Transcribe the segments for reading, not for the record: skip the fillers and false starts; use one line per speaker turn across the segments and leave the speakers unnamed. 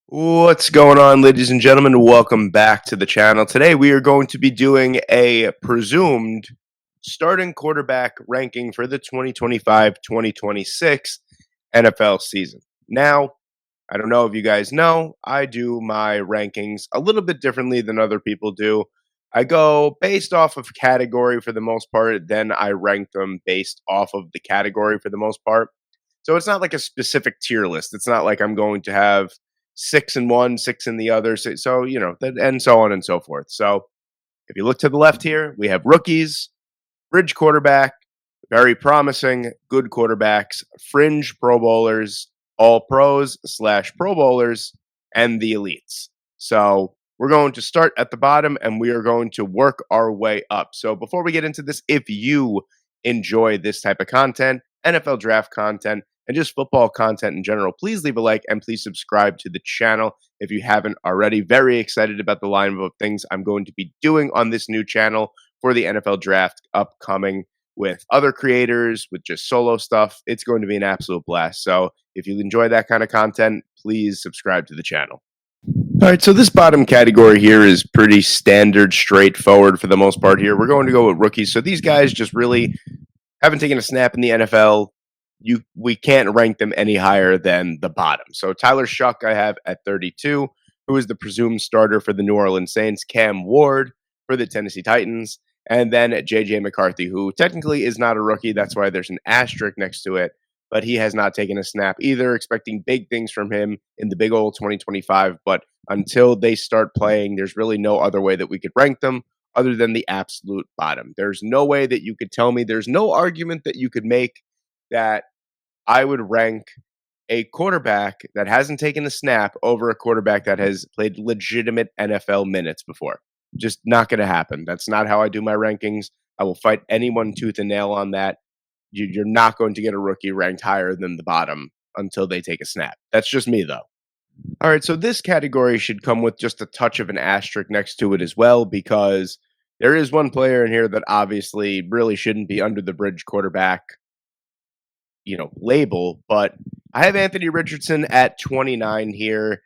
What's going on, ladies and gentlemen? Welcome back to the channel. Today, we are going to be doing a presumed starting quarterback ranking for the 2025-2026 NFL season. Now, I don't know if you guys know, I do my rankings a little bit differently than other people do. I go based off of category for the most part, then I rank them based off of the category for the most part. So it's not like a specific tier list. It's not like I'm going to have six in one, six in the other. And so on and so forth. So if you look to the left here, we have rookies, bridge quarterback, very promising, good quarterbacks, fringe Pro Bowlers, all pros slash Pro Bowlers, and the elites. So we're going to start at the bottom and we are going to work our way up. So before we get into this, if you enjoy this type of content, NFL draft content, and just football content in general, please leave a like and please subscribe to the channel if you haven't already. Very excited about the lineup of things I'm going to be doing on this new channel for the NFL draft upcoming with other creators, with just solo stuff. It's going to be an absolute blast. So if you enjoy that kind of content, please subscribe to the channel. All right, so this bottom category here is pretty standard, straightforward for the most part here. We're going to go with rookies. So these guys just really haven't taken a snap in the NFL. We can't rank them any higher than the bottom. So Tyler Shuck I have at 32, who is the presumed starter for the New Orleans Saints, Cam Ward for the Tennessee Titans, and then JJ McCarthy, who technically is not a rookie. That's why there's an asterisk next to it, but he has not taken a snap either. Expecting big things from him in the big old 2025, but until they start playing, there's really no other way that we could rank them other than the absolute bottom. There's no way that you could tell me, there's no argument that you could make that I would rank a quarterback that hasn't taken a snap over a quarterback that has played legitimate NFL minutes before. Just not going to happen. That's not how I do my rankings. I will fight anyone tooth and nail on that. You're not going to get a rookie ranked higher than the bottom until they take a snap. That's just me, though. All right, so this category should come with just a touch of an asterisk next to it as well, because there is one player in here that obviously really shouldn't be under the bridge quarterback, label, but I have Anthony Richardson at 29 here.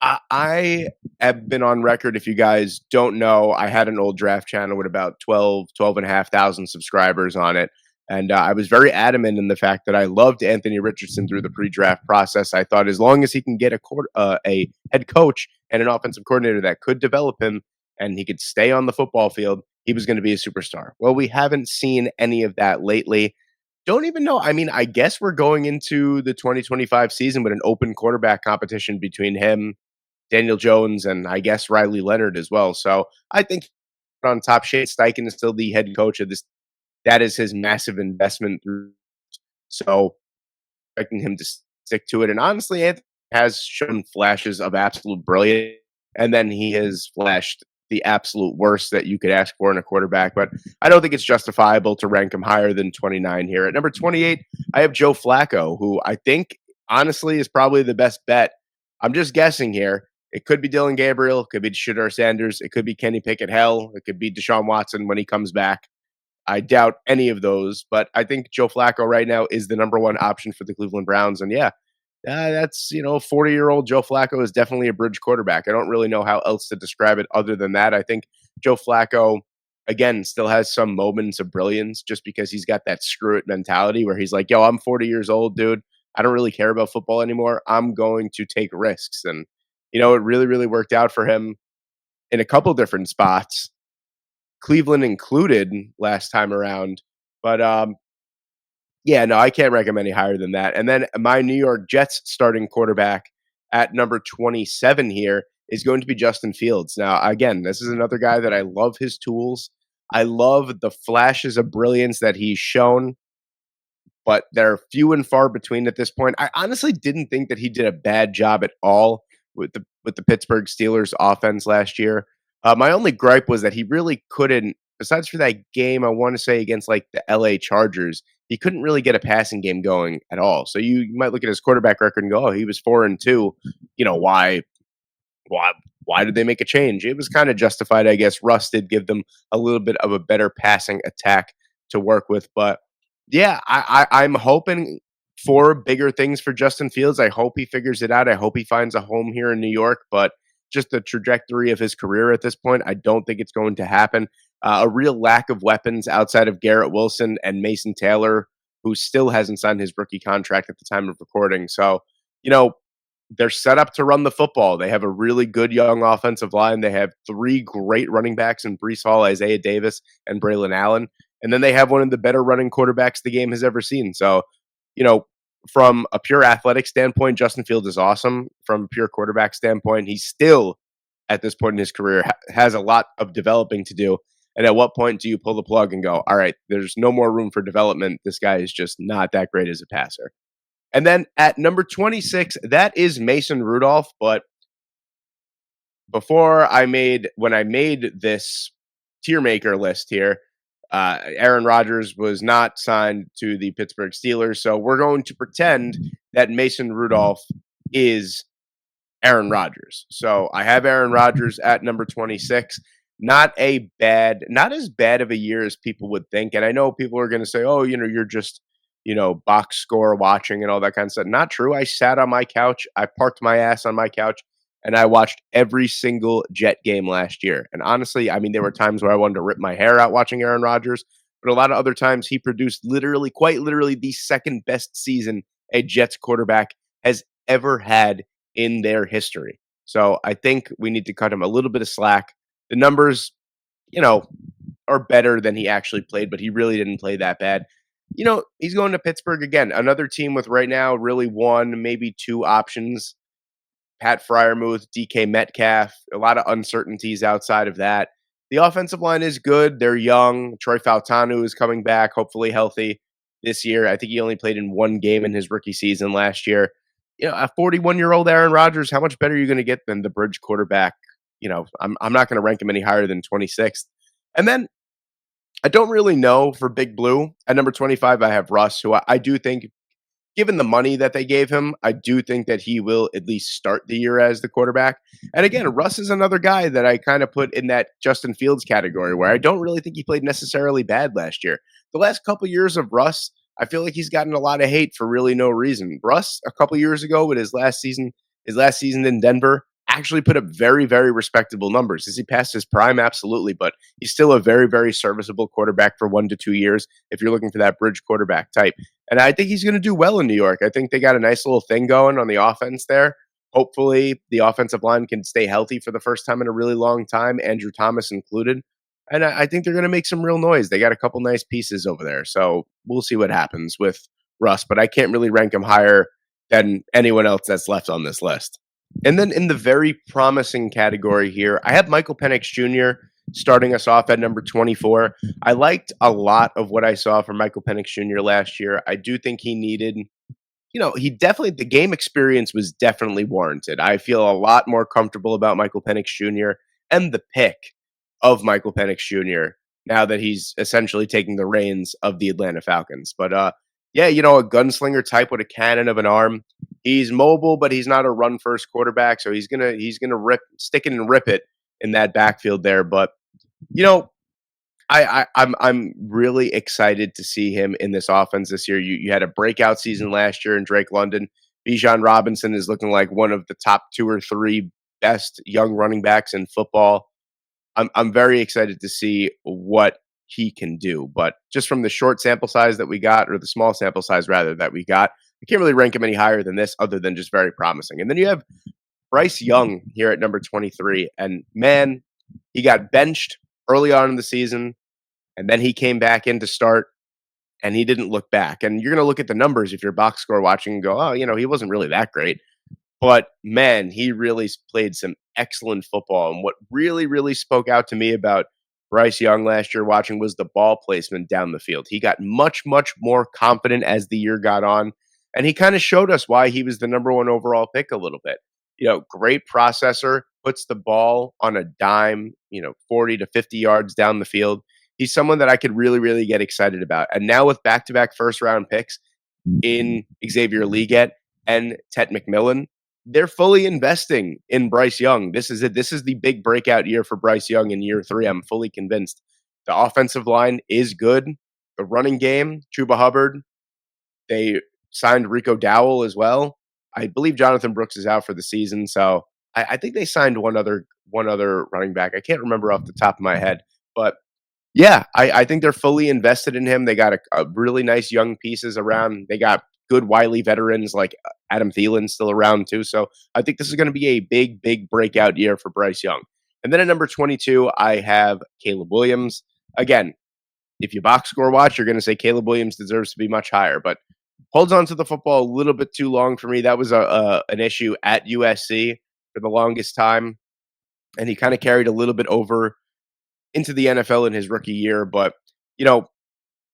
I have been on record. If you guys don't know, I had an old draft channel with about 12 and a half thousand subscribers on it. And I was very adamant in the fact that I loved Anthony Richardson through the pre-draft process. I thought as long as he can get a head coach and an offensive coordinator that could develop him and he could stay on the football field, he was going to be a superstar. Well, we haven't seen any of that lately. Don't even know. I mean, I guess we're going into the 2025 season with an open quarterback competition between him, Daniel Jones, and I guess Riley Leonard as well. So I think on top, Shane Steichen is still the head coach of this. That is his massive investment. So expecting him to stick to it. And honestly, Anthony has shown flashes of absolute brilliance, and then he has flashed the absolute worst that you could ask for in a quarterback. But I don't think it's justifiable to rank him higher than 29 here. At number 28, I have Joe Flacco, who I think honestly is probably the best bet. I'm just guessing here. It could be Dylan Gabriel, it could be Shedeur Sanders, it could be Kenny Pickett. Hell, it could be Deshaun Watson when he comes back. I doubt any of those, but I think Joe Flacco right now is the number one option for the Cleveland Browns. And yeah, that's 40-year-old Joe Flacco is definitely a bridge quarterback. I don't really know how else to describe it other than that. I think Joe Flacco, again, still has some moments of brilliance just because he's got that screw it mentality where he's like, yo, I'm 40 years old, dude. I don't really care about football anymore. I'm going to take risks. And, it really, really worked out for him in a couple different spots, Cleveland included last time around. But yeah, no, I can't rank him any higher than that. And then my New York Jets starting quarterback at number 27 here is going to be Justin Fields. Now, again, this is another guy that I love his tools. I love the flashes of brilliance that he's shown, but they're few and far between at this point. I honestly didn't think that he did a bad job at all with the Pittsburgh Steelers offense last year. My only gripe was that he really couldn't, besides for that game, I want to say against like the LA Chargers, he couldn't really get a passing game going at all. So you might look at his quarterback record and go, oh, he was 4-2. Why why why did they make a change? It was kind of justified, I guess. Russ did give them a little bit of a better passing attack to work with. But yeah, I'm hoping for bigger things for Justin Fields. I hope he figures it out. I hope he finds a home here in New York, but just the trajectory of his career at this point, I don't think it's going to happen. A real lack of weapons outside of Garrett Wilson and Mason Taylor, who still hasn't signed his rookie contract at the time of recording. So, you know, they're set up to run the football. They have a really good young offensive line. They have three great running backs in Brees Hall, Isaiah Davis, and Braylon Allen. And then they have one of the better running quarterbacks the game has ever seen. So, from a pure athletic standpoint, Justin Fields is awesome. From a pure quarterback standpoint, he's still, at this point in his career, has a lot of developing to do. And at what point do you pull the plug and go, all right, there's no more room for development. This guy is just not that great as a passer. And then at number 26, that is Mason Rudolph. But when I made this tier maker list here, Aaron Rodgers was not signed to the Pittsburgh Steelers. So we're going to pretend that Mason Rudolph is Aaron Rodgers. So I have Aaron Rodgers at number 26. Not as bad of a year as people would think. And I know people are going to say, oh, you're just, box score watching and all that kind of stuff. Not true. I sat on my couch. I parked my ass on my couch and I watched every single Jet game last year. And honestly, I mean, there were times where I wanted to rip my hair out watching Aaron Rodgers, but a lot of other times he produced quite literally the second best season a Jets quarterback has ever had in their history. So I think we need to cut him a little bit of slack. The numbers, are better than he actually played, but he really didn't play that bad. He's going to Pittsburgh again, another team with right now really one, maybe two options. Pat Fryermuth, DK Metcalf, a lot of uncertainties outside of that. The offensive line is good. They're young. Troy Fautanu is coming back, hopefully healthy this year. I think he only played in one game in his rookie season last year. A 41-year-old Aaron Rodgers, how much better are you going to get than the bridge quarterback? I'm not going to rank him any higher than 26th. And then I don't really know for Big Blue. At number 25, I have Russ, who I do think, given the money that they gave him, I do think that he will at least start the year as the quarterback. And again, Russ is another guy that I kind of put in that Justin Fields category where I don't really think he played necessarily bad last year. The last couple years of Russ, I feel like he's gotten a lot of hate for really no reason. Russ, a couple years ago with his last season in Denver, actually put up very, very respectable numbers. Is he past his prime? Absolutely. But he's still a very, very serviceable quarterback for 1 to 2 years if you're looking for that bridge quarterback type. And I think he's going to do well in New York. I think they got a nice little thing going on the offense there. Hopefully, the offensive line can stay healthy for the first time in a really long time, Andrew Thomas included. And I think they're going to make some real noise. They got a couple nice pieces over there. So we'll see what happens with Russ. But I can't really rank him higher than anyone else that's left on this list. And then in the very promising category here, I have Michael Penix Jr. starting us off at number 24. I liked a lot of what I saw from Michael Penix Jr. last year. I do think he needed, the game experience was definitely warranted. I feel a lot more comfortable about Michael Penix Jr. and the pick of Michael Penix Jr. now that he's essentially taking the reins of the Atlanta Falcons. But a gunslinger type with a cannon of an arm. He's mobile, but he's not a run first quarterback, so he's gonna stick it and rip it in that backfield there. But I'm really excited to see him in this offense this year. You had a breakout season last year in Drake London. Bijan Robinson is looking like one of the top 2 or 3 best young running backs in football. I'm very excited to see what he can do. But just from the short sample size that we got, or the small sample size rather that we got, I can't really rank him any higher than this other than just very promising. And then you have Bryce Young here at number 23. And man, he got benched early on in the season, and then he came back in to start, and he didn't look back. And you're going to look at the numbers if you're box score watching and go, oh, he wasn't really that great. But man, he really played some excellent football. And what really, really spoke out to me about Bryce Young last year watching was the ball placement down the field. He got much, much more confident as the year got on. And he kind of showed us why he was the number 1 overall pick a little bit. Great processor, puts the ball on a dime, 40 to 50 yards down the field. He's someone that I could really, really get excited about. And now with back-to-back first-round picks in Xavier Legette and Tet McMillan, they're fully investing in Bryce Young. This is it. This is the big breakout year for Bryce Young in year 3. I'm fully convinced. The offensive line is good. The running game, Chuba Hubbard, they signed Rico Dowell as well. I believe Jonathan Brooks is out for the season, so I think they signed one other running back. I can't remember off the top of my head, but yeah, I think they're fully invested in him. They got a really nice young pieces around. They got good wily veterans like Adam Thielen still around too. So I think this is going to be a big, big breakout year for Bryce Young. And then at number 22, I have Caleb Williams. Again, if you box score watch, you're going to say Caleb Williams deserves to be much higher, but holds on to the football a little bit too long for me. That was a an issue at USC for the longest time, and he kind of carried a little bit over into the NFL in his rookie year. But you know,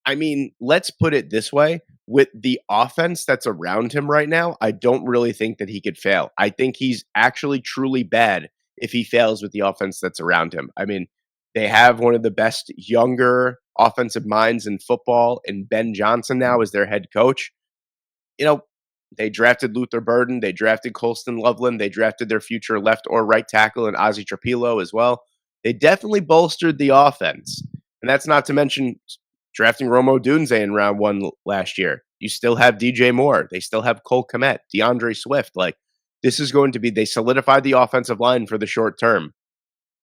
I mean, let's put it this way. With the offense that's around him right now, I don't really think that he could fail. I think he's actually truly bad if he fails with the offense that's around him. I mean, they have one of the best younger offensive minds in football, and Ben Johnson now is their head coach. You know, they drafted Luther Burden, they drafted Colston Loveland, they drafted their future left or right tackle and Ozzie Trapilo as well. They definitely bolstered the offense. And that's not to mention drafting Romo Dunze in round one last year. You still have DJ Moore. They still have Cole Kmet, DeAndre Swift. Like, this is going to be, they solidified the offensive line for the short term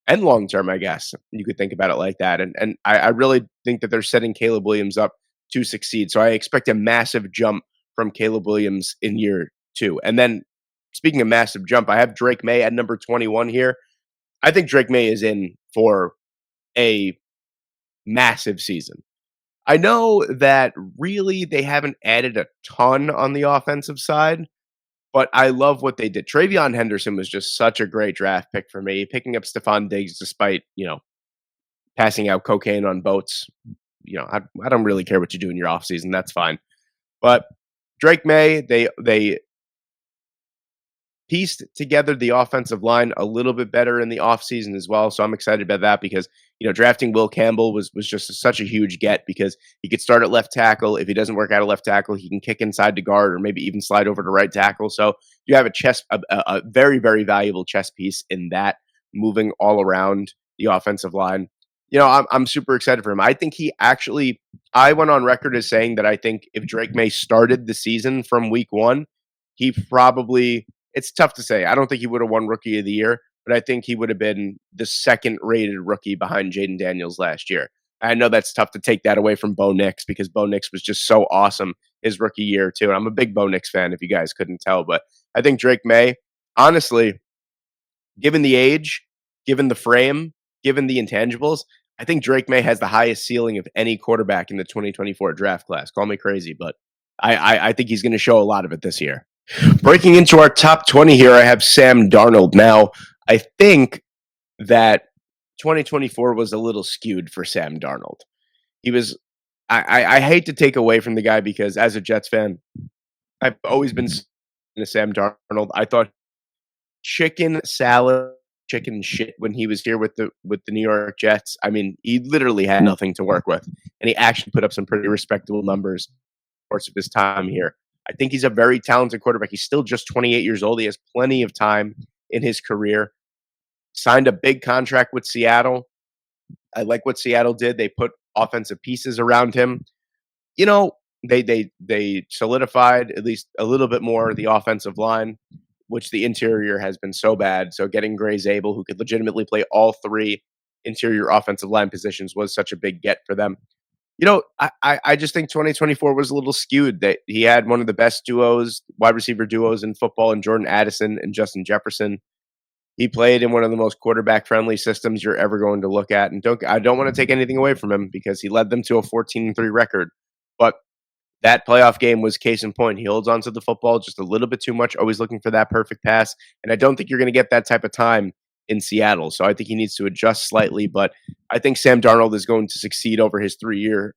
and long term, I guess. You could think about it like that. And I really think that they're setting Caleb Williams up to succeed. So I expect a massive jump from Caleb Williams in year two. And then speaking of massive jump, I have Drake May at number 21 here. I think Drake May is in for a massive season. I know that really they haven't added a ton on the offensive side, but I love what they did. Travion Henderson was just such a great draft pick for me, picking up Stephon Diggs despite, passing out cocaine on boats. I don't really care what you do in your offseason. That's fine. But Drake May, they pieced together the offensive line a little bit better in the offseason as well. So I'm excited about that because, drafting Will Campbell was just such a huge get because he could start at left tackle. If he doesn't work out at left tackle, he can kick inside to guard or maybe even slide over to right tackle. So you have a very, very valuable chess piece in that moving all around the offensive line. I'm super excited for him. I think I went on record as saying that I think if Drake May started the season from week one, he probably, it's tough to say. I don't think he would have won Rookie of the Year, but I think he would have been the second rated rookie behind Jaden Daniels last year. I know that's tough to take that away from Bo Nix because Bo Nix was just so awesome his rookie year, too. And I'm a big Bo Nix fan, if you guys couldn't tell. But I think Drake May, honestly, given the age, given the frame, given the intangibles, I think Drake May has the highest ceiling of any quarterback in the 2024 draft class. Call me crazy, but I think he's going to show a lot of it this year. Breaking into our top 20 here, I have Sam Darnold. Now, I think that 2024 was a little skewed for Sam Darnold. He was, I hate to take away from the guy because as a Jets fan, I've always been a Sam Darnold. I thought chicken salad, chicken shit when he was here with the New York Jets. I mean, he literally had nothing to work with, and he actually put up some pretty respectable numbers in the course of his time here. I think he's a very talented quarterback. He's still just 28 years old. He has plenty of time in his career. Signed a big contract with Seattle. I like what Seattle did. They put offensive pieces around him. They solidified at least a little bit more the offensive line, which the interior has been so bad. So getting Gray Zabel, who could legitimately play all three interior offensive line positions, was such a big get for them. I just think 2024 was a little skewed. That he had one of the best wide receiver duos in football in Jordan Addison and Justin Jefferson. He played in one of the most quarterback-friendly systems you're ever going to look at. And I don't want to take anything away from him because he led them to a 14-3 record. But that playoff game was case in point. He holds onto the football just a little bit too much, always looking for that perfect pass. And I don't think you're going to get that type of time in Seattle. So I think he needs to adjust slightly. But I think Sam Darnold is going to succeed over his 3-year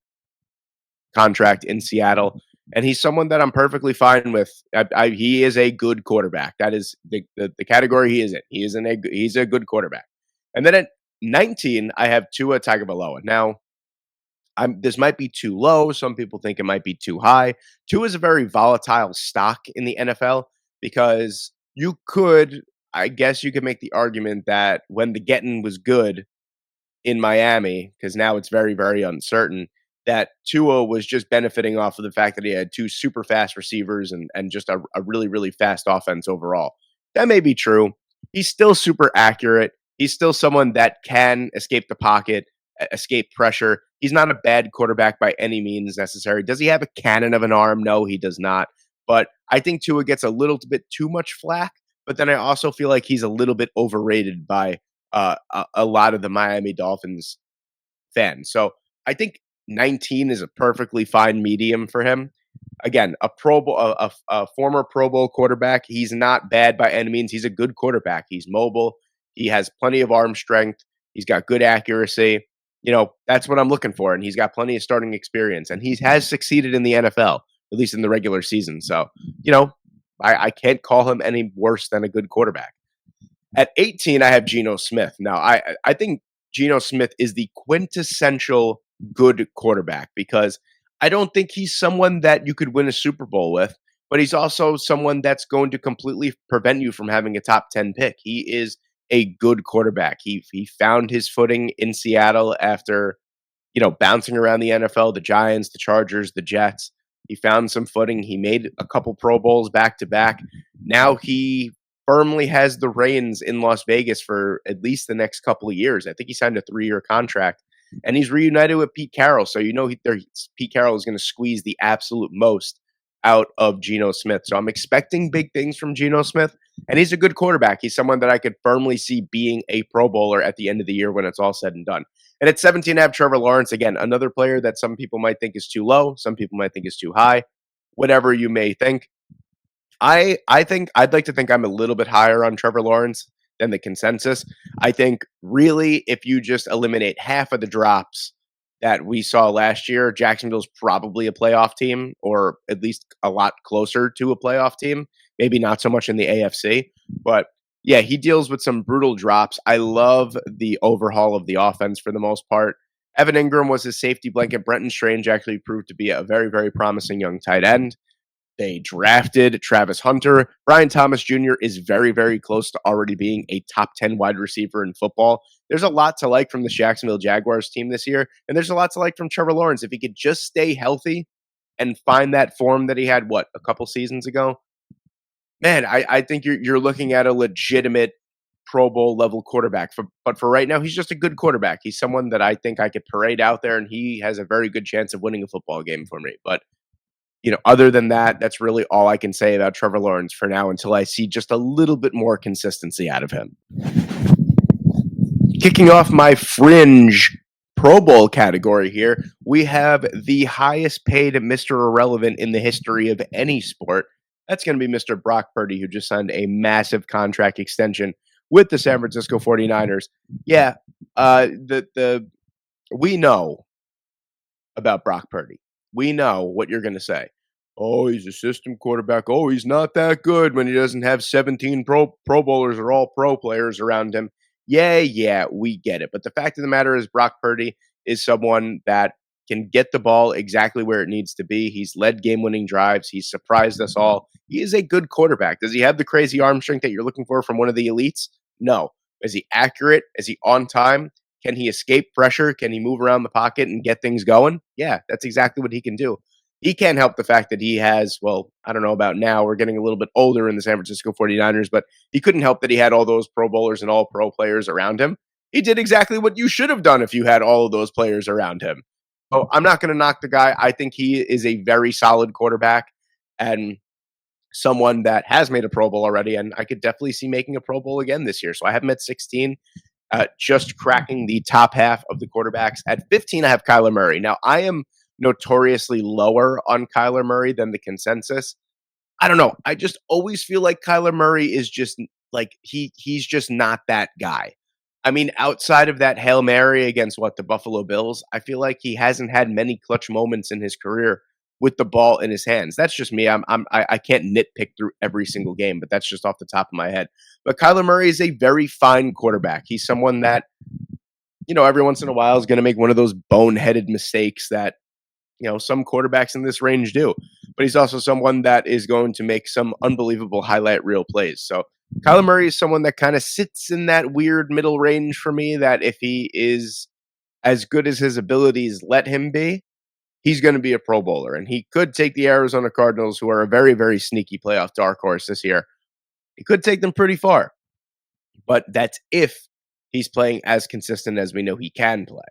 contract in Seattle. And he's someone that I'm perfectly fine with. He is a good quarterback. That is the category he is in. He's a good quarterback. And then at 19, I have Tua Tagovailoa. Now, this might be too low. Some people think it might be too high. Tua is a very volatile stock in the NFL because I guess you could make the argument that when the getting was good in Miami, because now it's very, very uncertain, that Tua was just benefiting off of the fact that he had two super fast receivers and just a really, really fast offense overall. That may be true. He's still super accurate. He's still someone that can escape the pocket, escape pressure. He's not a bad quarterback by any means necessary. Does he have a cannon of an arm? No, he does not. But I think Tua gets a little bit too much flack. But then I also feel like he's a little bit overrated by a lot of the Miami Dolphins fans. So I think 19 is a perfectly fine medium for him. Again, a Pro Bowl, a former Pro Bowl quarterback. He's not bad by any means. He's a good quarterback. He's mobile. He has plenty of arm strength. He's got good accuracy. That's what I'm looking for. And he's got plenty of starting experience. And he has succeeded in the NFL, at least in the regular season. So, I can't call him any worse than a good quarterback. At 18, I have Geno Smith. Now, I think Geno Smith is the quintessential good quarterback because I don't think he's someone that you could win a Super Bowl with, but he's also someone that's going to completely prevent you from having a top 10 pick. He is a good quarterback. He found his footing in Seattle after, bouncing around the NFL, the Giants, the Chargers, the Jets. He found some footing. He made a couple Pro Bowls back to back. Now he firmly has the reins in Las Vegas for at least the next couple of years. I think he signed a 3-year contract, and he's reunited with Pete Carroll. So Pete Carroll is going to squeeze the absolute most out of Geno Smith. So I'm expecting big things from Geno Smith, and he's a good quarterback. He's someone that I could firmly see being a Pro Bowler at the end of the year when it's all said and done. And at 17, I have Trevor Lawrence. Again, another player that some people might think is too low, some people might think is too high, whatever you may think. I think I'd like to think I'm a little bit higher on Trevor Lawrence than the consensus. I think really if you just eliminate half of the drops that we saw last year, Jacksonville's probably a playoff team or at least a lot closer to a playoff team. Maybe not so much in the AFC, but yeah, he deals with some brutal drops. I love the overhaul of the offense for the most part. Evan Ingram was his safety blanket. Brenton Strange actually proved to be a very, very promising young tight end. They drafted Travis Hunter. Brian Thomas Jr. is very, very close to already being a top 10 wide receiver in football. There's a lot to like from the Jacksonville Jaguars team this year, and there's a lot to like from Trevor Lawrence. If he could just stay healthy and find that form that he had, a couple seasons ago, man, I think you're looking at a legitimate Pro Bowl level quarterback. But for right now, he's just a good quarterback. He's someone that I think I could parade out there, and he has a very good chance of winning a football game for me. But other than that, that's really all I can say about Trevor Lawrence for now until I see just a little bit more consistency out of him. Kicking off my fringe Pro Bowl category here, we have the highest paid Mr. Irrelevant in the history of any sport. That's going to be Mr. Brock Purdy, who just signed a massive contract extension with the San Francisco 49ers. Yeah, we know about Brock Purdy. We know what you're going to say. Oh, he's a system quarterback. Oh, he's not that good when he doesn't have 17 pro bowlers or all pro players around him. Yeah, we get it. But the fact of the matter is Brock Purdy is someone that can get the ball exactly where it needs to be. He's led game-winning drives. He's surprised us all. He is a good quarterback. Does he have the crazy arm strength that you're looking for from one of the elites? No. Is he accurate? Is he on time? Can he escape pressure? Can he move around the pocket and get things going? Yeah, that's exactly what he can do. He can't help the fact that he has, I don't know about now. We're getting a little bit older in the San Francisco 49ers, but he couldn't help that he had all those Pro Bowlers and all pro players around him. He did exactly what you should have done if you had all of those players around him. So I'm not going to knock the guy. I think he is a very solid quarterback and someone that has made a Pro Bowl already, and I could definitely see making a Pro Bowl again this year. So I have him at 16. Just cracking the top half of the quarterbacks. At 15, I have Kyler Murray. Now, I am notoriously lower on Kyler Murray than the consensus. I don't know. I just always feel like Kyler Murray is just like he's just not that guy. I mean, outside of that Hail Mary against the Buffalo Bills, I feel like he hasn't had many clutch moments in his career with the ball in his hands. That's just me. I can't nitpick through every single game, but that's just off the top of my head. But Kyler Murray is a very fine quarterback. He's someone that, every once in a while is going to make one of those boneheaded mistakes that, some quarterbacks in this range do. But he's also someone that is going to make some unbelievable highlight reel plays. So Kyler Murray is someone that kind of sits in that weird middle range for me, that if he is as good as his abilities let him be, he's going to be a Pro Bowler, and he could take the Arizona Cardinals, who are a very, very sneaky playoff dark horse this year. He could take them pretty far, but that's if he's playing as consistent as we know he can play.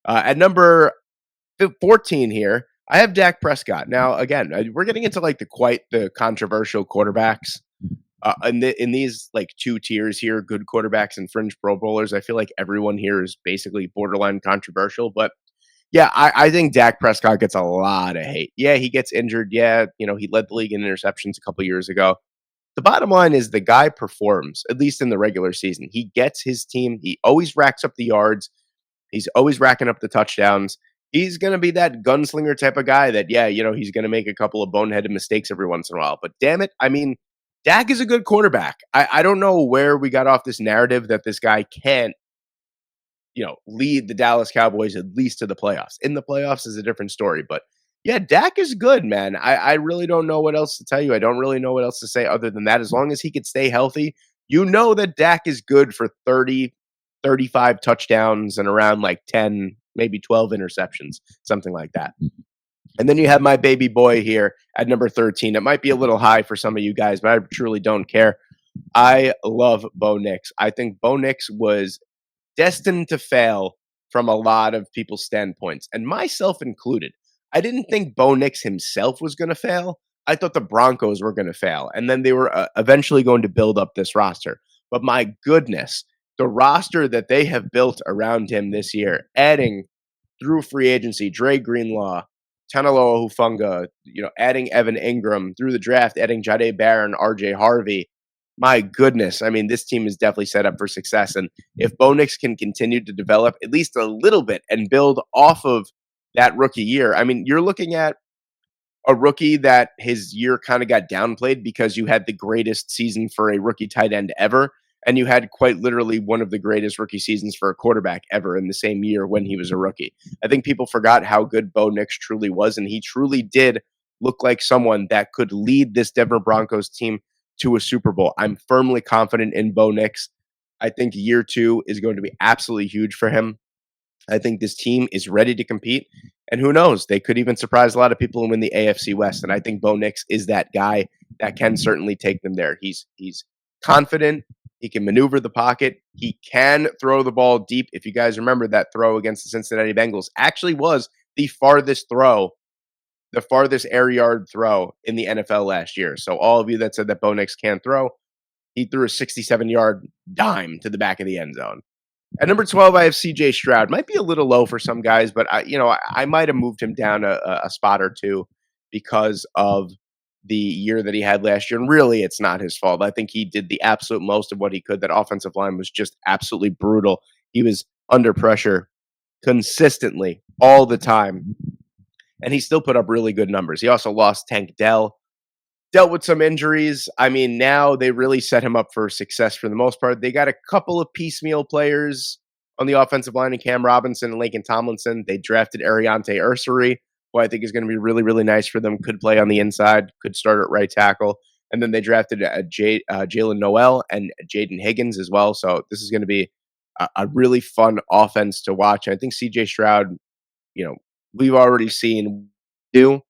At number 14 here, I have Dak Prescott. Now, again, we're getting into like the controversial quarterbacks. In these like two tiers here, good quarterbacks and fringe Pro Bowlers, I feel like everyone here is basically borderline controversial. But yeah, I think Dak Prescott gets a lot of hate. Yeah, he gets injured. Yeah, he led the league in interceptions a couple years ago. The bottom line is the guy performs, at least in the regular season. He gets his team. He always racks up the yards. He's always racking up the touchdowns. He's going to be that gunslinger type of guy that, yeah, he's going to make a couple of boneheaded mistakes every once in a while. But damn it, I mean, Dak is a good quarterback. I don't know where we got off this narrative that this guy can't, lead the Dallas Cowboys at least to the playoffs. In the playoffs is a different story. But yeah, Dak is good, man. I really don't know what else to tell you. I don't really know what else to say other than that. As long as he could stay healthy, you know that Dak is good for 30, 35 touchdowns and around like 10, maybe 12 interceptions, something like that. And then you have my baby boy here at number 13. It might be a little high for some of you guys, but I truly don't care. I love Bo Nix. I think Bo Nix was destined to fail from a lot of people's standpoints, and myself included. I didn't think Bo Nix himself was going to fail. I thought the Broncos were going to fail, and then they were eventually going to build up this roster. But my goodness, the roster that they have built around him this year, adding through free agency, Dre Greenlaw, Tanaloa Hufunga, adding Evan Ingram through the draft, adding Jade Barron, RJ Harvey. My goodness. I mean, this team is definitely set up for success. And if Bo Nix can continue to develop at least a little bit and build off of that rookie year, I mean, you're looking at a rookie that his year kind of got downplayed because you had the greatest season for a rookie tight end ever. And you had quite literally one of the greatest rookie seasons for a quarterback ever in the same year when he was a rookie. I think people forgot how good Bo Nix truly was, and he truly did look like someone that could lead this Denver Broncos team to a Super Bowl. I'm firmly confident in Bo Nix. I think year 2 is going to be absolutely huge for him. I think this team is ready to compete, and who knows, they could even surprise a lot of people and win the AFC West, and I think Bo Nix is that guy that can certainly take them there. He's confident. He can maneuver the pocket. He can throw the ball deep. If you guys remember, that throw against the Cincinnati Bengals actually was the farthest air yard throw in the NFL last year. So all of you that said that Bo Nix can't throw, he threw a 67-yard dime to the back of the end zone. At number 12, I have CJ Stroud. Might be a little low for some guys, but I might have moved him down a spot or two because of the year that he had last year. And really, it's not his fault. I think he did the absolute most of what he could. That offensive line was just absolutely brutal. He was under pressure consistently all the time. And he still put up really good numbers. He also lost Tank Dell, dealt with some injuries. I mean, now they really set him up for success for the most part. They got a couple of piecemeal players on the offensive line in Cam Robinson and Laken Tomlinson. They drafted Ariante Ursary, who I think is going to be really, really nice for them. Could play on the inside, could start at right tackle. And then they drafted Jalen Noel and Jaden Higgins as well. So this is going to be a really fun offense to watch. I think CJ Stroud, we've already seen do.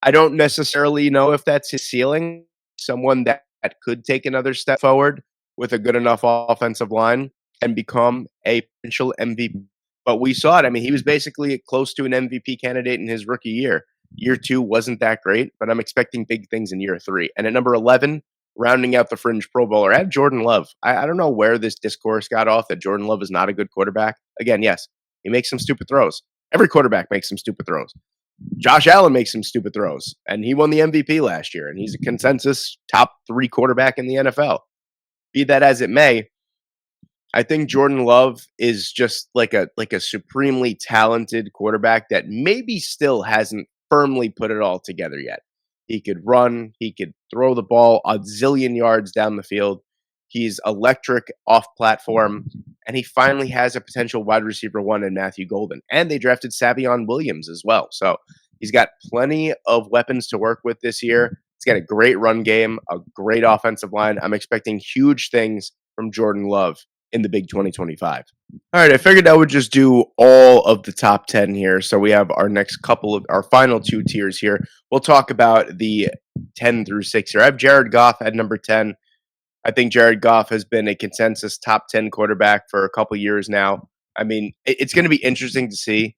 I don't necessarily know if that's his ceiling. Someone that could take another step forward with a good enough offensive line and become a potential MVP. But we saw it. I mean, he was basically close to an MVP candidate in his rookie year. Year 2 wasn't that great, but I'm expecting big things in year 3. And at number 11, rounding out the fringe Pro Bowler, I have Jordan Love. I don't know where this discourse got off that Jordan Love is not a good quarterback. Again, yes, he makes some stupid throws. Every quarterback makes some stupid throws. Josh Allen makes some stupid throws, and he won the MVP last year, and he's a consensus top 3 quarterback in the NFL. Be that as it may, I think Jordan Love is just like a supremely talented quarterback that maybe still hasn't firmly put it all together yet. He could run, he could throw the ball a zillion yards down the field. He's electric off platform, and he finally has a potential wide receiver 1 in Matthew Golden. And they drafted Savion Williams as well. So he's got plenty of weapons to work with this year. He's got a great run game, a great offensive line. I'm expecting huge things from Jordan Love in the big 2025. All right, I figured I would just do all of the top 10 here. So we have our next couple of our final two tiers here. We'll talk about the 10 through 6 here. I have Jared Goff at number 10. I think Jared Goff has been a consensus top 10 quarterback for a couple years now. I mean, it's going to be interesting to see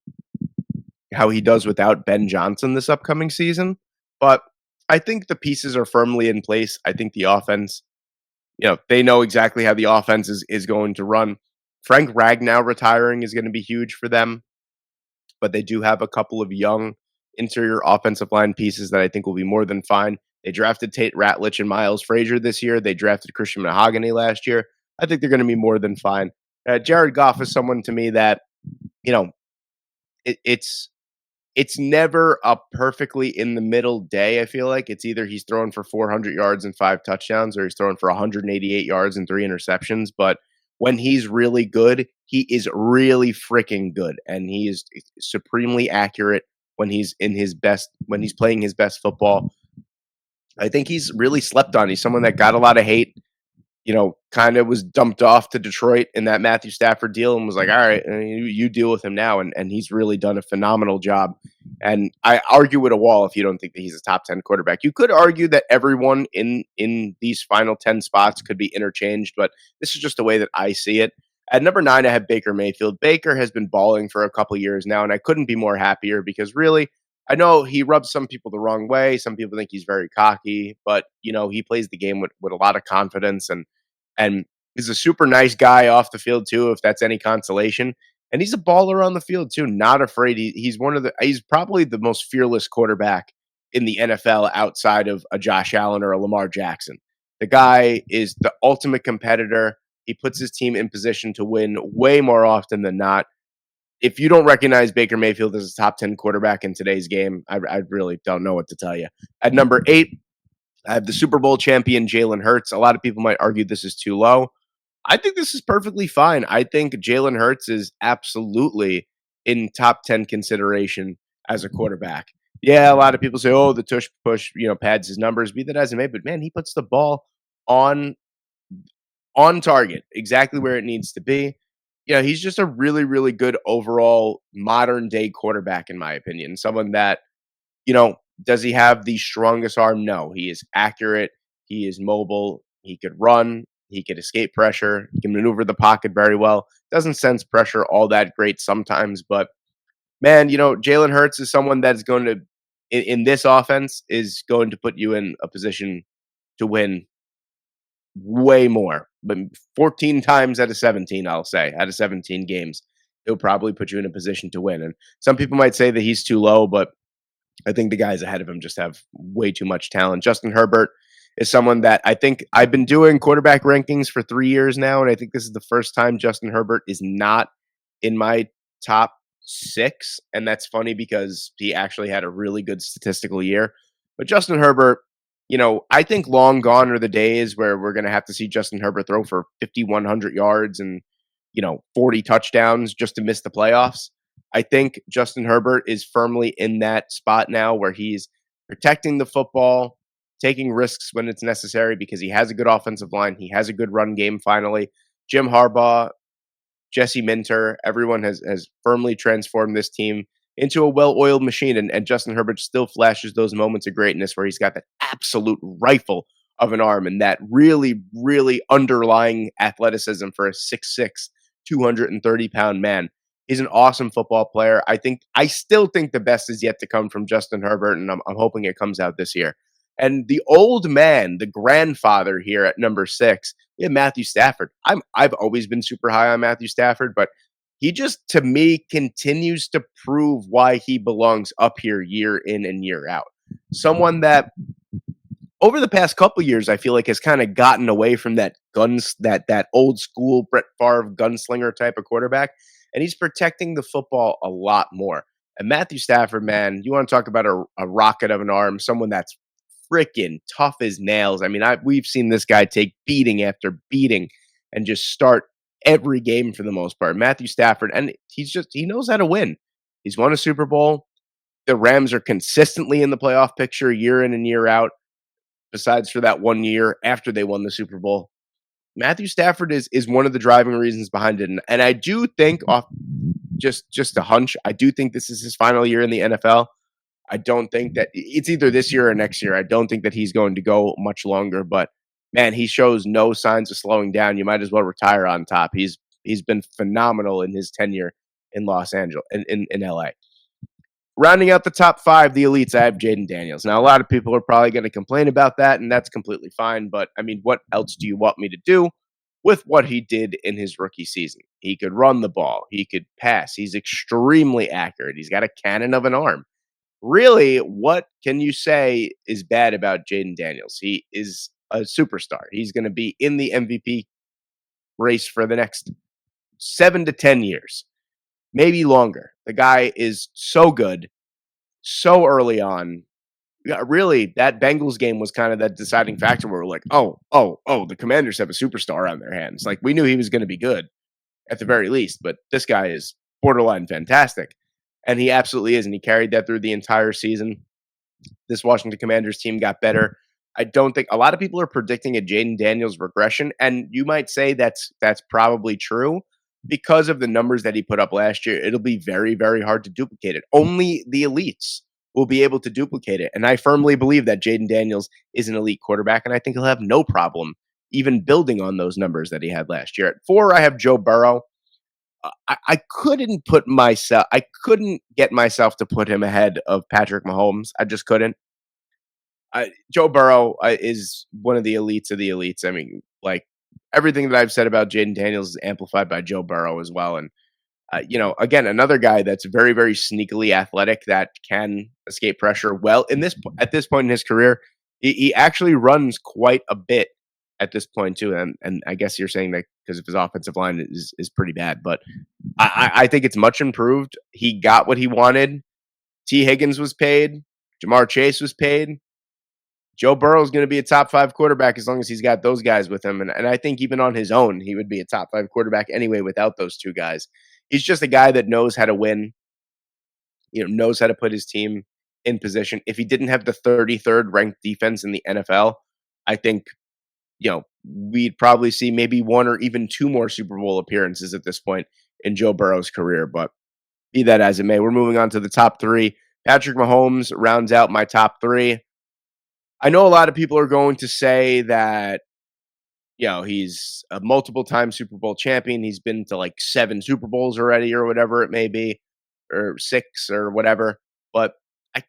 how he does without Ben Johnson this upcoming season. But I think the pieces are firmly in place. I think the offense, they know exactly how the offense is going to run. Frank Ragnow retiring is going to be huge for them, but they do have a couple of young interior offensive line pieces that I think will be more than fine. They drafted Tate Ratledge and Miles Frazier this year. They drafted Christian Mahogany last year. I think they're going to be more than fine. Jared Goff is someone to me that, you know, it's never a perfectly in the middle day. I feel like it's either he's throwing for 400 yards and 5 touchdowns, or he's throwing for 188 yards and 3 interceptions. But when he's really good, he is really freaking good, and he is supremely accurate when he's in his best, when he's playing his best football. I think he's really slept on. He's someone that got a lot of hate, kind of was dumped off to Detroit in that Matthew Stafford deal and was like, all right, you deal with him now. And he's really done a phenomenal job. And I argue with a wall if you don't think that he's a top 10 quarterback. You could argue that everyone in these final 10 spots could be interchanged, but this is just the way that I see it. At number 9, I have Baker Mayfield. Baker has been balling for a couple years now, and I couldn't be more happier because really, I know he rubs some people the wrong way. Some people think he's very cocky, but he plays the game with a lot of confidence and he's a super nice guy off the field too, if that's any consolation. And he's a baller on the field too, not afraid. He's probably the most fearless quarterback in the NFL outside of a Josh Allen or a Lamar Jackson. The guy is the ultimate competitor. He puts his team in position to win way more often than not. If you don't recognize Baker Mayfield as a top 10 quarterback in today's game, I really don't know what to tell you. At number 8, I have the Super Bowl champion Jalen Hurts. A lot of people might argue this is too low. I think this is perfectly fine. I think Jalen Hurts is absolutely in top 10 consideration as a quarterback. Yeah, a lot of people say, oh, the tush push, pads his numbers, be that as it may, but man, he puts the ball on target, exactly where it needs to be. He's just a really, really good overall modern day quarterback, in my opinion. Someone that, does he have the strongest arm? No. He is accurate. He is mobile. He could run. He could escape pressure. He can maneuver the pocket very well. Doesn't sense pressure all that great sometimes, but man, Jalen Hurts is someone that's going to, in this offense, is going to put you in a position to win way more, but 14 times out of 17, I'll say, out of 17 games, he'll probably put you in a position to win. And some people might say that he's too low, but I think the guys ahead of him just have way too much talent. Justin Herbert is someone that I think I've been doing quarterback rankings for 3 years now, and I think this is the first time Justin Herbert is not in my top 6. And that's funny because he actually had a really good statistical year. But Justin Herbert, I think long gone are the days where we're going to have to see Justin Herbert throw for 5,100 yards and, 40 touchdowns just to miss the playoffs. I think Justin Herbert is firmly in that spot now where he's protecting the football, taking risks when it's necessary because he has a good offensive line. He has a good run game finally. Jim Harbaugh, Jesse Minter, everyone has firmly transformed this team into a well-oiled machine. And Justin Herbert still flashes those moments of greatness where he's got that absolute rifle of an arm and that really, really underlying athleticism for a 6'6", 230-pound man. He's an awesome football player. I still think the best is yet to come from Justin Herbert, and I'm hoping it comes out this year. And the old man, the grandfather here at number 6, we have Matthew Stafford. I've always been super high on Matthew Stafford, but he just, to me, continues to prove why he belongs up here year in and year out. Someone that over the past couple years, I feel like has kind of gotten away from that that old school Brett Favre gunslinger type of quarterback, and he's protecting the football a lot more. And Matthew Stafford, man, you want to talk about a rocket of an arm, someone that's freaking tough as nails. I mean, we've seen this guy take beating after beating and just start every game for the most part. Matthew Stafford, and he knows how to win. He's won a Super Bowl. The Rams are consistently in the playoff picture year in and year out, besides for that one year after they won the Super Bowl. Matthew Stafford is one of the driving reasons behind it, and I do think off just a hunch, I do think this is his final year in the NFL. I don't think that it's either this year or next year. I don't think that he's going to go much longer, but man, he shows no signs of slowing down. You might as well retire on top. He's been phenomenal in his tenure in Los Angeles in LA. Rounding out the top five, the elites, I have Jaden Daniels. Now, a lot of people are probably going to complain about that, and that's completely fine. But I mean, what else do you want me to do with what he did in his rookie season? He could run the ball, he could pass, he's extremely accurate, he's got a cannon of an arm. Really, what can you say is bad about Jaden Daniels? He is a superstar. He's going to be in the MVP race for the next 7 to 10 years, maybe longer. The guy is so good, so early on. Yeah, really, that Bengals game was kind of that deciding factor where we're like, oh, the Commanders have a superstar on their hands. Like we knew he was going to be good at the very least, but this guy is borderline fantastic. And he absolutely is. And he carried that through the entire season. This Washington Commanders team got better. I don't think a lot of people are predicting a Jaden Daniels regression, and you might say that's probably true because of the numbers that he put up last year. It'll be very, very hard to duplicate it. Only the elites will be able to duplicate it. And I firmly believe that Jaden Daniels is an elite quarterback, and I think he'll have no problem even building on those numbers that he had last year. At four, I have Joe Burrow. I I couldn't get myself to put him ahead of Patrick Mahomes. I just couldn't. Joe Burrow is one of the elites of the elites. I mean, like everything that I've said about Jaden Daniels is amplified by Joe Burrow as well. And again, another guy that's very, very sneakily athletic that can escape pressure. Well, in this at this point in his career, he actually runs quite a bit at this point too. And I guess you're saying that because of his offensive line is pretty bad, but I think it's much improved. He got what he wanted. T. Higgins was paid. Jamar Chase was paid. Joe Burrow is going to be a top five quarterback as long as he's got those guys with him. And I think even on his own, he would be a top five quarterback anyway without those two guys. He's just a guy that knows how to win, knows how to put his team in position. If he didn't have the 33rd ranked defense in the NFL, I think, we'd probably see maybe one or even two more Super Bowl appearances at this point in Joe Burrow's career. But be that as it may, we're moving on to the top three. Patrick Mahomes rounds out my top three. I know a lot of people are going to say that, he's a multiple time Super Bowl champion. He's been to like 7 Super Bowls already or whatever it may be, or 6 or whatever. But I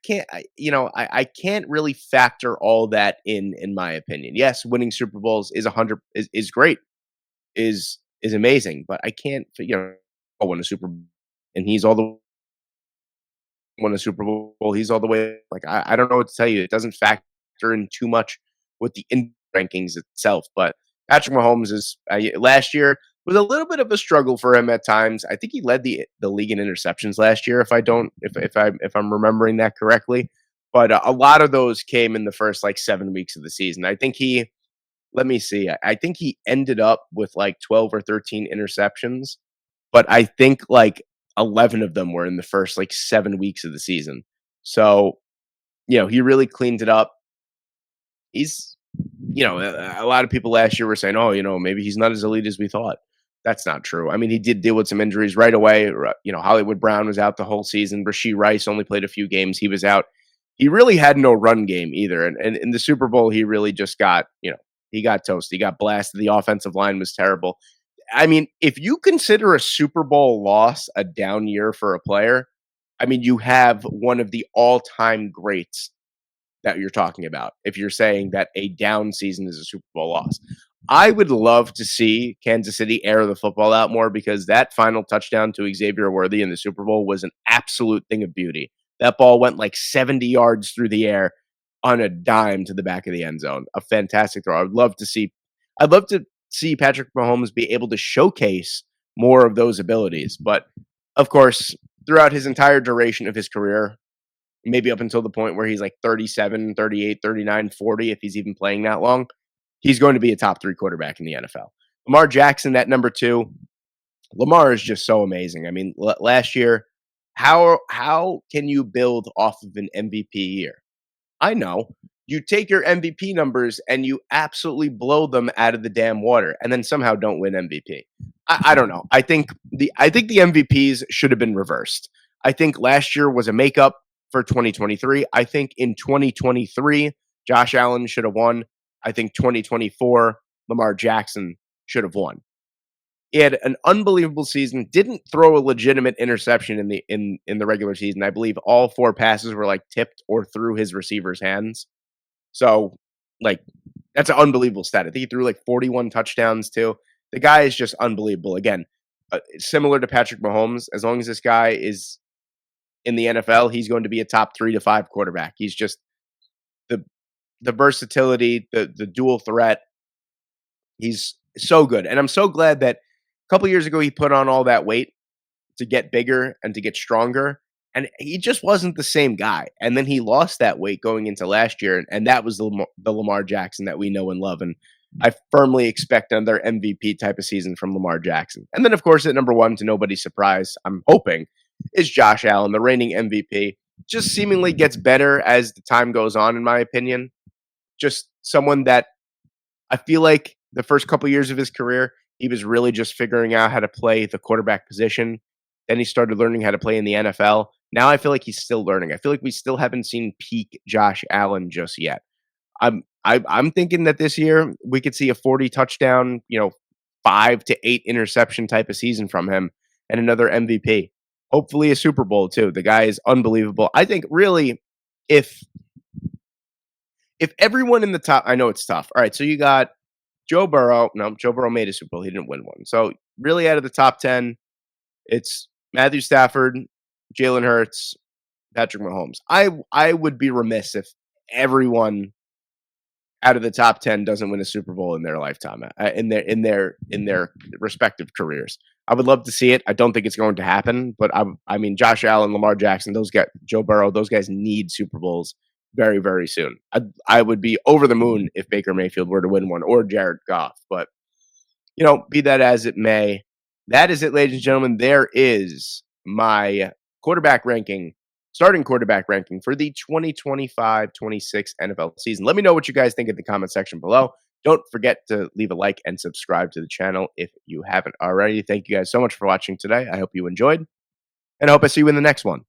can't really factor all that in my opinion. Yes, winning Super Bowls is great, is amazing, but I can't, win a Super Bowl and he's all the won a Super Bowl. He's all the way like I don't know what to tell you. It doesn't factor in too much with the rankings itself. But Patrick Mahomes is last year was a little bit of a struggle for him at times. I think he led the league in interceptions last year, if I'm remembering that correctly. But a lot of those came in the first like 7 weeks of the season. I think let me see. I think he ended up with like 12 or 13 interceptions, but I think like 11 of them were in the first like 7 weeks of the season. So, he really cleaned it up. He's, a lot of people last year were saying, oh, maybe he's not as elite as we thought. That's not true. I mean, he did deal with some injuries right away. Hollywood Brown was out the whole season. Rashee Rice only played a few games. He was out. He really had no run game either. And in the Super Bowl, he really just got, he got toasted. He got blasted. The offensive line was terrible. I mean, if you consider a Super Bowl loss a down year for a player, I mean, you have one of the all-time greats that you're talking about if you're saying that a down season is a Super Bowl loss. I would love to see Kansas City air the football out more because that final touchdown to Xavier Worthy in the Super Bowl was an absolute thing of beauty. That ball went like 70 yards through the air on a dime to the back of the end zone. A fantastic throw. I'd love to see Patrick Mahomes be able to showcase more of those abilities. But of course, throughout his entire duration of his career, maybe up until the point where he's like 37, 38, 39, 40, if he's even playing that long, he's going to be a top 3 quarterback in the NFL. Lamar Jackson at number 2. Lamar is just so amazing. I mean, last year, how can you build off of an MVP year? I know. You take your MVP numbers and you absolutely blow them out of the damn water, and then somehow don't win MVP. I don't know. I think the MVPs should have been reversed. I think last year was a makeup for 2023. I think in 2023, Josh Allen should have won. I think 2024, Lamar Jackson should have won. He had an unbelievable season. Didn't throw a legitimate interception in the regular season. I believe all four passes were like tipped or through his receiver's hands. So, like, that's an unbelievable stat. I think he threw like 41 touchdowns too. The guy is just unbelievable. Again, similar to Patrick Mahomes, as long as this guy is in the NFL, he's going to be a top 3 to 5 quarterback. He's just the the versatility, the dual threat. He's so good, and I'm so glad that a couple years ago he put on all that weight to get bigger and to get stronger, and he just wasn't the same guy. And then he lost that weight going into last year, and that was the Lamar Jackson that we know and love. And I firmly expect another MVP type of season from Lamar Jackson. And then, of course, at number one, to nobody's surprise, I'm hoping, is Josh Allen, the reigning MVP. Just seemingly gets better as the time goes on, in my opinion. Just someone that I feel like the first couple years of his career, he was really just figuring out how to play the quarterback position. Then he started learning how to play in the NFL. Now I feel like he's still learning. I feel like we still haven't seen peak Josh Allen just yet. I'm thinking that this year we could see a 40 touchdown, 5 to 8 interception type of season from him and another MVP. Hopefully a Super Bowl too. The guy is unbelievable. I think really if everyone in the top, I know it's tough. All right, so you got Joe Burrow. No, Joe Burrow made a Super Bowl. He didn't win one. So really, out of the top 10, it's Matthew Stafford, Jalen Hurts, Patrick Mahomes. I would be remiss if everyone out of the top 10 doesn't win a Super Bowl in their lifetime, in their respective careers. I would love to see it. I don't think it's going to happen, but I mean, Josh Allen, Lamar Jackson, those guys, Joe Burrow, those guys need Super Bowls very, very soon. I would be over the moon if Baker Mayfield were to win one, or Jared Goff. But be that as it may, that is it, ladies and gentlemen. There is my quarterback ranking, starting quarterback ranking for the 2025-26 NFL season. Let me know what you guys think in the comment section below. Don't forget to leave a like and subscribe to the channel if you haven't already. Thank you guys so much for watching today. I hope you enjoyed, and I hope I see you in the next one.